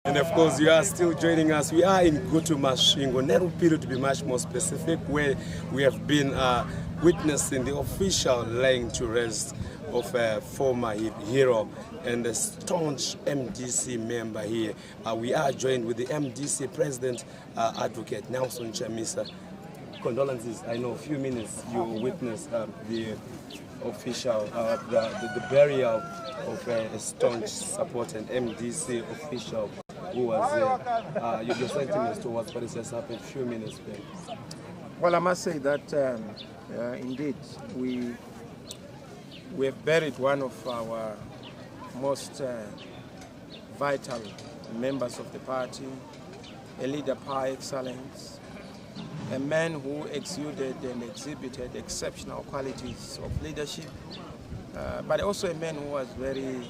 And of course, you are still joining us. We are in Gutumashingo, Nerupiro to be much more specific, where we have been witnessing the official laying to rest of a former hero and a staunch MDC member here. We are joined with the MDC President, Advocate Nelson Chamisa. Condolences. I know a few minutes you witnessed the official, the burial of a staunch support and MDC official who was there. Your sentiments towards what has just happened a few minutes back. Well, I must say that indeed we have buried one of our most vital members of the party, a leader par excellence, a man who exuded and exhibited exceptional qualities of leadership, but also a man who was very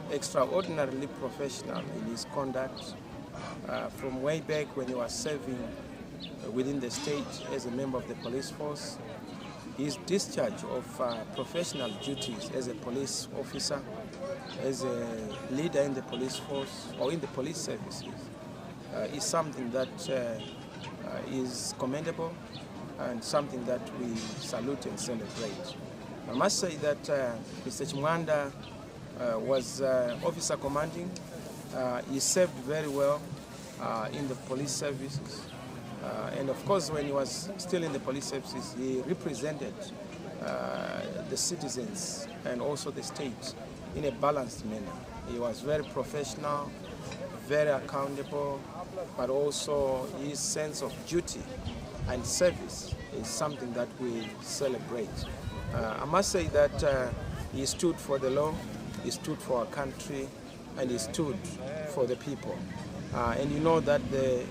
extraordinarily professional in his conduct from way back when he was serving within the state as a member of the police force. His discharge of professional duties as a police officer, as a leader in the police force or in the police services is something that is commendable and something that we salute and celebrate. I must say that Mr. Chimwanda was officer commanding. He served very well in the police services. And of course, when he was still in the police services, he represented the citizens and also the state in a balanced manner. He was very professional, very accountable, but also his sense of duty and service is something that we celebrate. I must say that he stood for the law, he stood for our country, and he stood for the people. And you know that the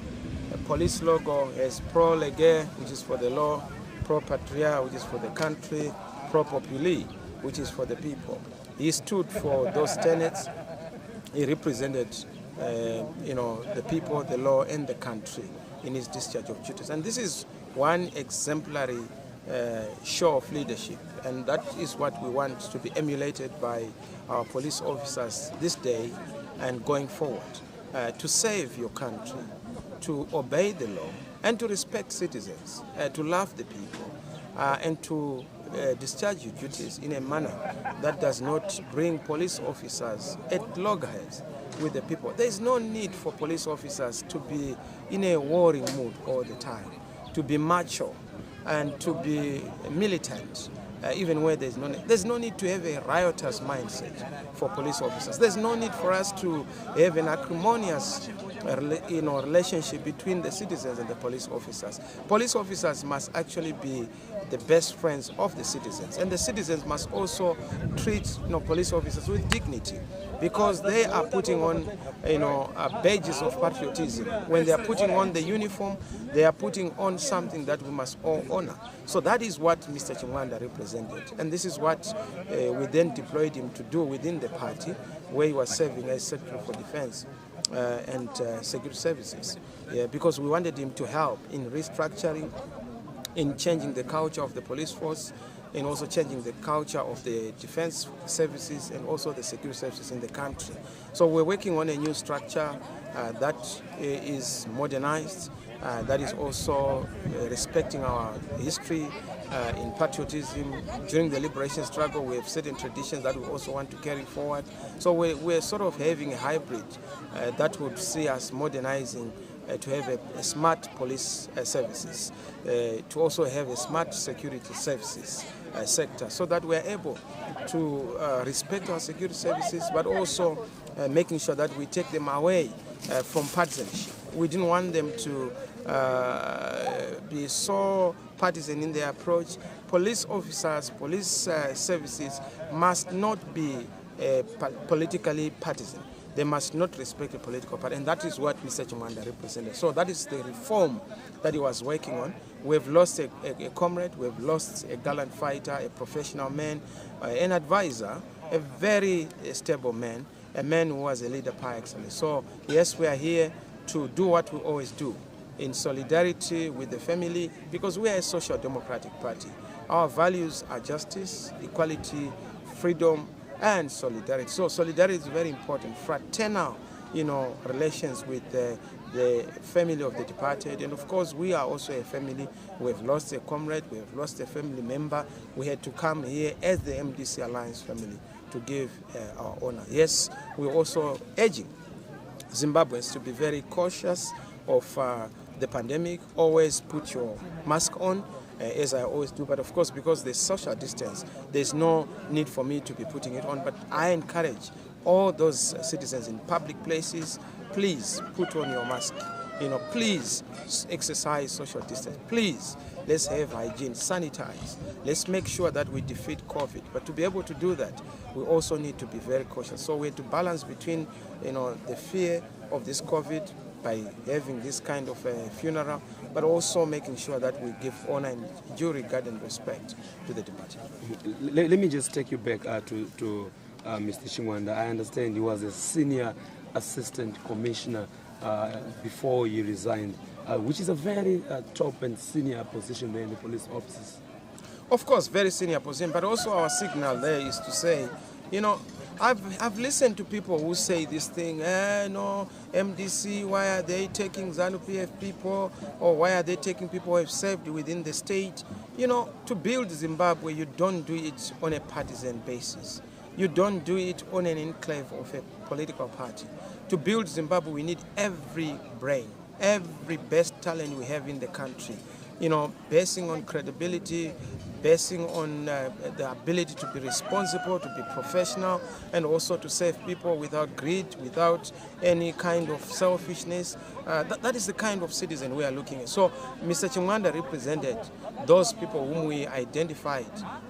police logo is pro lege, which is for the law, pro patria, which is for the country, pro populi, which is for the people. He stood for those tenets. He represented the people, the law, and the country in his discharge of duties. And this is one exemplary show of leadership, and that is what we want to be emulated by our police officers this day and going forward, to save your country, to obey the law, and to respect citizens, to love the people, and to discharge your duties in a manner that does not bring police officers at loggerheads with the people. There is no need for police officers to be in a warring mood all the time, to be macho and to be militant, even where there's no need. There's no need to have a riotous mindset for police officers. There's no need for us to have an acrimonious relationship between the citizens and the police officers. Police officers must actually be the best friends of the citizens, and the citizens must also treat police officers with dignity, because they are putting on badges of patriotism. When they are putting on the uniform, they are putting on something that we must all honor. So that is what Mr. Chimwanda represented, and this is what we then deployed him to do within the party, where he was serving as Secretary for Defense and Security Services, because we wanted him to help in restructuring, in changing the culture of the police force, and also changing the culture of the defense services and also the security services in the country. So we're working on a new structure that is modernized, that is also respecting our history in patriotism. During the liberation struggle, we have certain traditions that we also want to carry forward. So we're sort of having a hybrid that would see us modernizing to have a smart police services, to also have a smart security services sector, so that we're able to respect our security services, but also making sure that we take them away from partisanship. We didn't want them to be so partisan in their approach. Police officers, police services must not be politically partisan. They must not respect the political party, and that is what Mr. Chimwanda represented. So that is the reform that he was working on. We've lost a comrade, we've lost a gallant fighter, a professional man, an advisor, a very stable man, a man who was a leader par excellence. So yes, we are here to do what we always do, in solidarity with the family, because we are a social democratic party. Our values are justice, equality, freedom, and solidarity. So solidarity is very important. Fraternal relations with the family of the departed. And of course, we are also a family. We have lost a comrade, we have lost a family member. We had to come here as the MDC Alliance family to give our honor. Yes, we're also urging Zimbabweans to be very cautious of the pandemic. Always put your mask on, as I always do. But of course, because there's social distance, there's no need for me to be putting it on. But I encourage all those citizens in public places, please put on your mask. Please exercise social distance. Please, let's have hygiene, sanitize. Let's make sure that we defeat COVID. But to be able to do that, we also need to be very cautious. So we have to balance between, the fear of this COVID by having this kind of a funeral, but also making sure that we give honor and due regard and respect to the departed. Let me just take you back to Mr. Chimwanda. I understand he was a senior assistant commissioner before he resigned, which is a very top and senior position there in the police offices. Of course, very senior position, but also our signal there is to say, I've listened to people who say this thing, no, MDC, why are they taking ZANU-PF people, or why are they taking people who have served within the state? To build Zimbabwe, you don't do it on a partisan basis. You don't do it on an enclave of a political party. To build Zimbabwe, we need every brain, every best talent we have in the country, basing on credibility, basing on the ability to be responsible, to be professional, and also to serve people without greed, without any kind of selfishness. That is the kind of citizen we are looking at. So Mr. Chimwanda represented those people whom we identified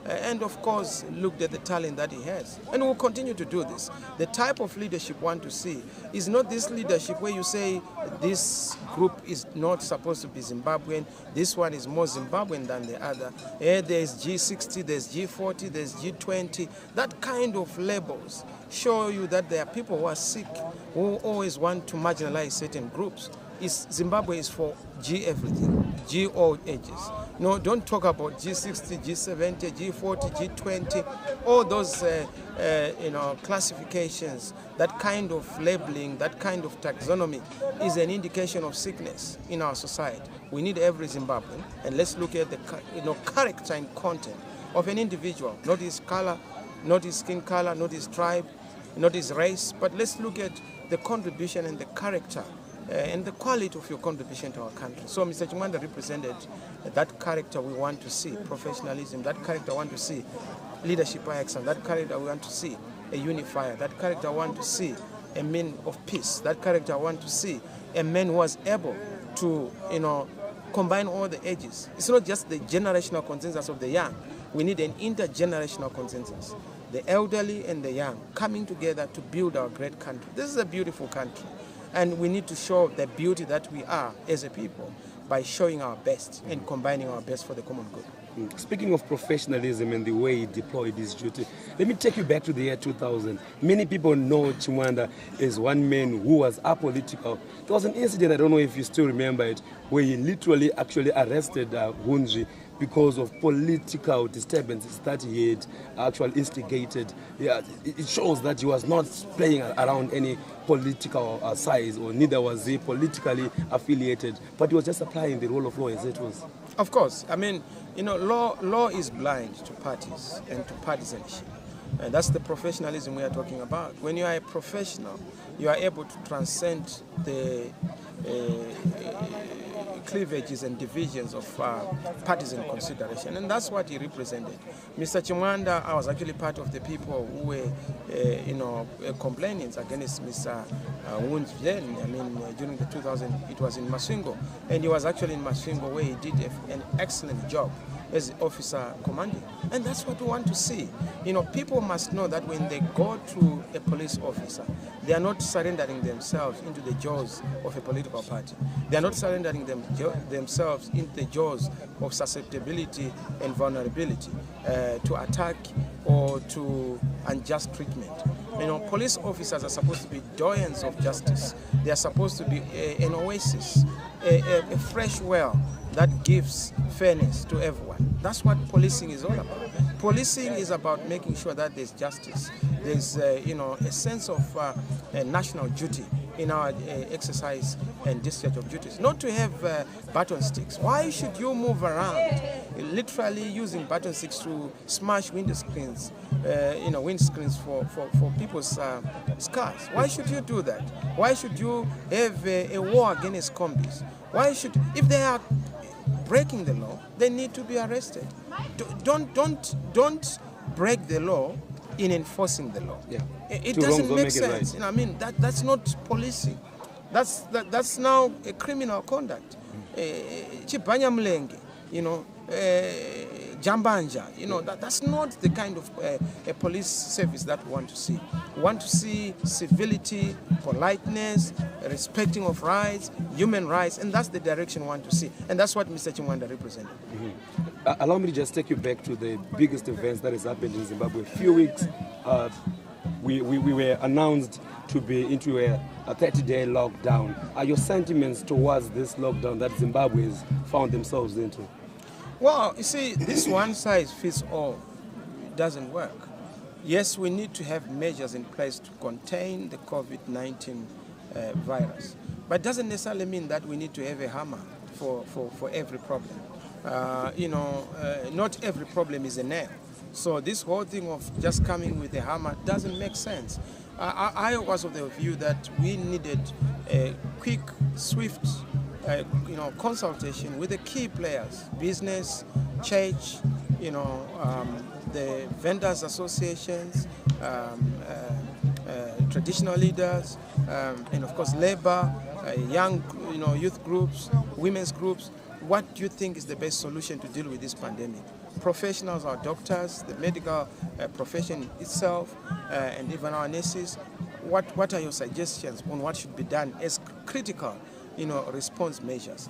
and of course looked at the talent that he has, and will continue to do this. The type of leadership we want to see is not this leadership where you say this group is not supposed to be Zimbabwean, this one is more Zimbabwean than the other. There's G60, there's G40, there's G20. That kind of labels show you that there are people who are sick, who always want to marginalize certain groups. Zimbabwe is for G everything, G all ages. No, don't talk about G60, G70, G40, G20, all those classifications. That kind of labeling, that kind of taxonomy is an indication of sickness in our society. We need every Zimbabwean, and let's look at the character and content of an individual, not his color, not his skin color, not his tribe, not his race, but let's look at the contribution and the character and the quality of your contribution to our country. So Mr. Chimwanda represented that character we want to see, professionalism, that character we want to see, leadership by excellence, that character we want to see, a unifier, that character I want to see, a man of peace, that character I want to see, a man who was able to, combine all the ages. It's not just the generational consensus of the young. We need an intergenerational consensus. The elderly and the young coming together to build our great country. This is a beautiful country. And we need to show the beauty that we are as a people by showing our best and combining our best for the common good. Speaking of professionalism and the way he deployed his duty, let me take you back to the year 2000. Many people know Chimwanda as one man who was apolitical. There was an incident, I don't know if you still remember it, where he literally actually arrested Hunji because of political disturbances that he had actually instigated. Yeah, it shows that he was not playing around any political size, or neither was he politically affiliated, but he was just applying the rule of law as it was. Of course. I mean, law is blind to parties and to partisanship. And that's the professionalism we are talking about. When you are a professional, you are able to transcend the cleavages and divisions of partisan consideration, and that's what he represented. Mr. Chimwanda, I was actually part of the people who were, complaining against Mr. Wunj then. I mean, during the 2000, it was in Masvingo, and he was actually in Masvingo where he did an excellent job as officer commanding, and that's what we want to see. People must know that when they go to a police officer, they are not surrendering themselves into the jaws of a political party. They are not surrendering themselves into the jaws of susceptibility and vulnerability to attack or to unjust treatment. Police officers are supposed to be doyens of justice. They are supposed to be an oasis, a fresh well that gives fairness to everyone. That's what policing is all about. Policing is about making sure that there's justice. There's, a sense of national duty in our exercise and discharge of duties. Not to have baton sticks. Why should you move around, literally using baton sticks to smash windscreens, windscreens for people's cars? Why should you do that? Why should you have a war against combis? Why should, if they are breaking the law, they need to be arrested. Don't break the law in enforcing the law. Yeah. It doesn't make sense. Right. I mean, that's not policing. That's now a criminal conduct. Chibanya mlenge, jambanja, that's not the kind of a police service that we want to see. We want to see civility, politeness, respecting of rights, human rights, and that's the direction we want to see. And that's what Mr. Chimwanda represented. Allow me to just take you back to the biggest events that has happened in Zimbabwe. A few weeks, we were announced to be into a 30-day lockdown. Are your sentiments towards this lockdown that Zimbabweans found themselves into? Well, you see, this one-size-fits-all doesn't work. Yes, we need to have measures in place to contain the COVID-19 virus, but it doesn't necessarily mean that we need to have a hammer for every problem. Not every problem is a nail. So this whole thing of just coming with a hammer doesn't make sense. I was of the view that we needed a quick, swift, consultation with the key players, business, church, the vendors associations, traditional leaders, and of course labor, young, youth groups, women's groups. What do you think is the best solution to deal with this pandemic? Professionals, our doctors, the medical profession itself, and even our nurses. What are your suggestions on what should be done as critical, response measures?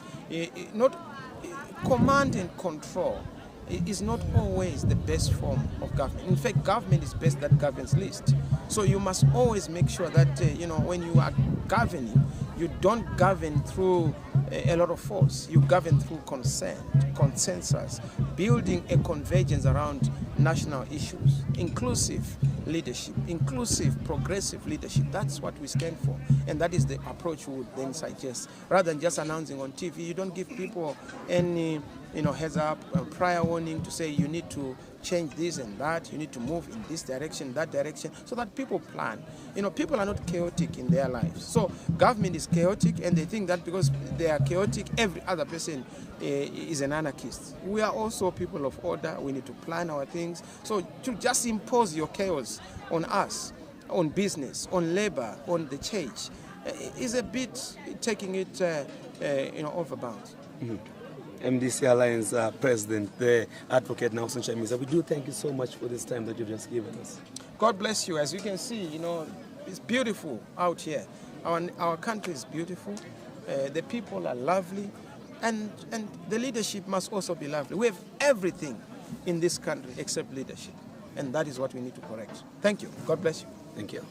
Command and control is not always the best form of government. In fact, government is best that governs least. So you must always make sure that, when you are governing, you don't govern through a lot of force. You govern through consent, consensus, building a convergence around national issues, inclusive leadership, inclusive, progressive leadership. That's what we stand for. And that is the approach we would then suggest. Rather than just announcing on TV, you don't give people any heads up, prior warning to say you need to change this and that, you need to move in this direction, that direction, so that people plan. People are not chaotic in their lives. So government is chaotic, and they think that because they are chaotic, every other person is an anarchist. We are also people of order. We need to plan our things. So to just impose your chaos on us, on business, on labor, on the church, is a bit taking it, overbound. Mm-hmm. MDC Alliance President, the Advocate Nelson Chamisa, we do thank you so much for this time that you've just given us. God bless you. As you can see, it's beautiful out here. Our country is beautiful. The people are lovely. And the leadership must also be lovely. We have everything in this country except leadership. And that is what we need to correct. Thank you. God bless you. Thank you.